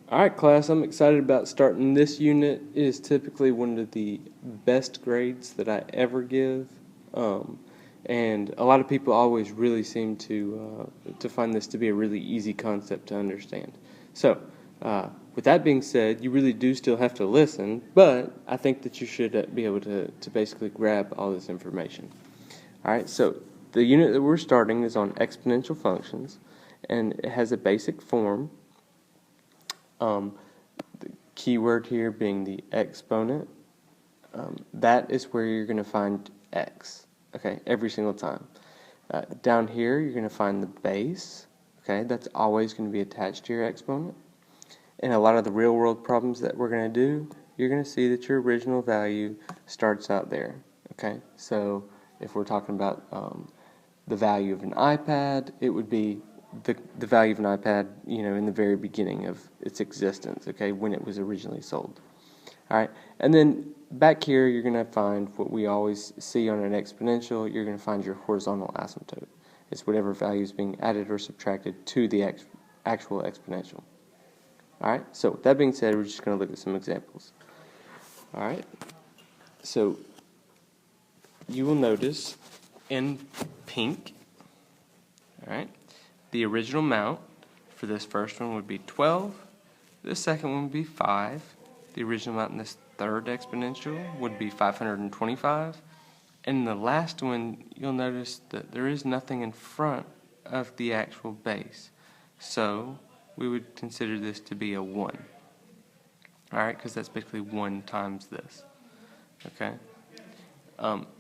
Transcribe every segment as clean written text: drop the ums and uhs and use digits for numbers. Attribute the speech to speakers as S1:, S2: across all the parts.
S1: Alright class, I'm excited about starting this unit. It is typically one of the best grades that I ever give, and a lot of people always really seem to find this to be a really easy concept to understand. So, with that being said, you really do still have to listen, but I think that you should be able to basically grab all this information. Alright, so the unit that we're starting is on exponential functions, and it has a basic form. The keyword here being the exponent. That is where you're going to find x, okay, every single time. Down here you're going to find the base, okay, that's always going to be attached to your exponent. In a lot of the real world problems that we're going to do, you're going to see that your original value starts out there, okay. So if we're talking about the value of an iPad, it would be the value of an iPad, in the very beginning of its existence, okay, when it was originally sold. Alright, and then back here you're going to find what we always see on an exponential. You're going to find your horizontal asymptote. It's whatever value is being added or subtracted to the actual exponential. Alright, so with that being said, we're just going to look at some examples. Alright, so you will notice in pink, alright, the original amount for this first one would be 12, the second one would be 5, the original amount in this third exponential would be 525, and the last one you'll notice that there is nothing in front of the actual base, so we would consider this to be a 1. Alright, because that's basically 1 times this. Okay.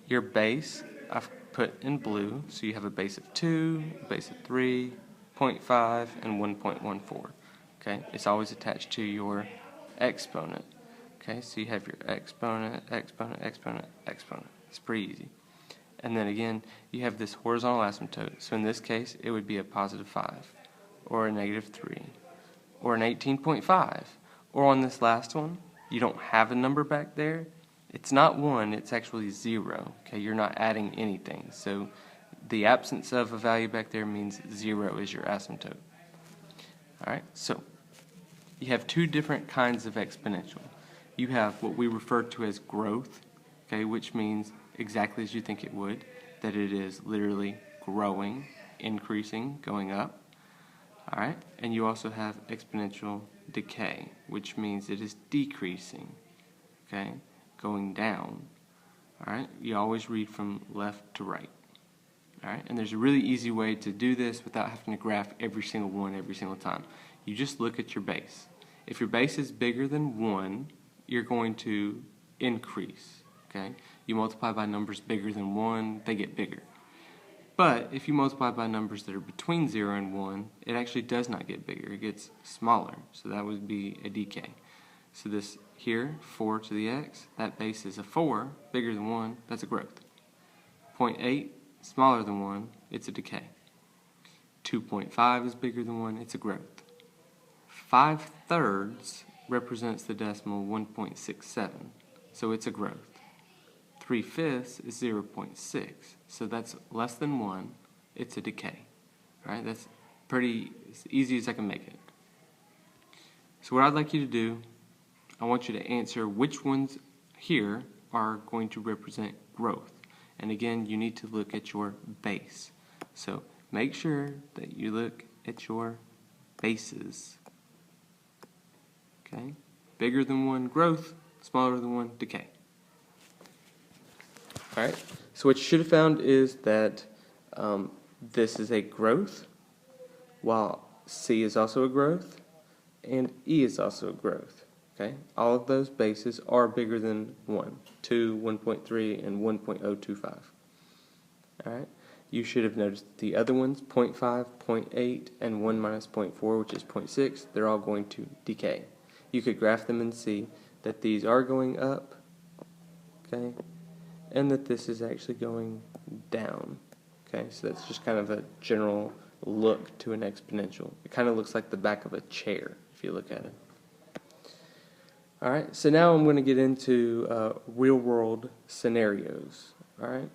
S1: Your base I've put in blue, so you have a base of 2, a base of 3, 0.5, and 1.14. Okay, it's always attached to your exponent. Okay, so you have your exponent, exponent, exponent, exponent. It's pretty easy. And then again, you have this horizontal asymptote. So in this case, it would be a positive 5, or a negative 3, or an 18.5. Or on this last one, you don't have a number back there. It's not 1, it's actually 0. Okay, you're not adding anything. So the absence of a value back there means 0 is your asymptote. Alright, so you have two different kinds of exponential. You have what we refer to as growth, okay, which means exactly as you think it would, that it is literally growing, increasing, going up. Alright, and you also have exponential decay, which means it is decreasing, okay, going down. Alright, you always read from left to right. Alright, and there's a really easy way to do this without having to graph every single one every single time. You just look at your base. If your base is bigger than 1, you're going to increase. Okay, you multiply by numbers bigger than 1, they get bigger. But if you multiply by numbers that are between 0 and 1, it actually does not get bigger, it gets smaller. So that would be a decay. So this here, 4 to the x, that base is a 4, bigger than 1, that's a growth. 0.8, smaller than 1, it's a decay. 2.5 is bigger than 1, it's a growth. 5/3 represents the decimal 1.67, so it's a growth. 3/5 is 0.6, so that's less than 1, it's a decay. Alright, that's pretty as easy as I can make it. So what I'd like you to do, I want you to answer which ones here are going to represent growth. And again, you need to look at your base. So make sure that you look at your bases. Okay? Bigger than 1, growth. Smaller than 1, decay. Alright, so what you should have found is that this is a growth, while C is also a growth, and E is also a growth. Okay? All of those bases are bigger than 1, 2, 1.3, and 1.025. Alright? You should have noticed the other ones, 0.5, 0.8, and 1 minus 0.4, which is 0.6, they're all going to decay. You could graph them and see that these are going up, okay, and that this is actually going down. Okay, so that's just kind of a general look to an exponential. It kind of looks like the back of a chair if you look at it. Alright, so now I'm going to get into real world scenarios. Alright.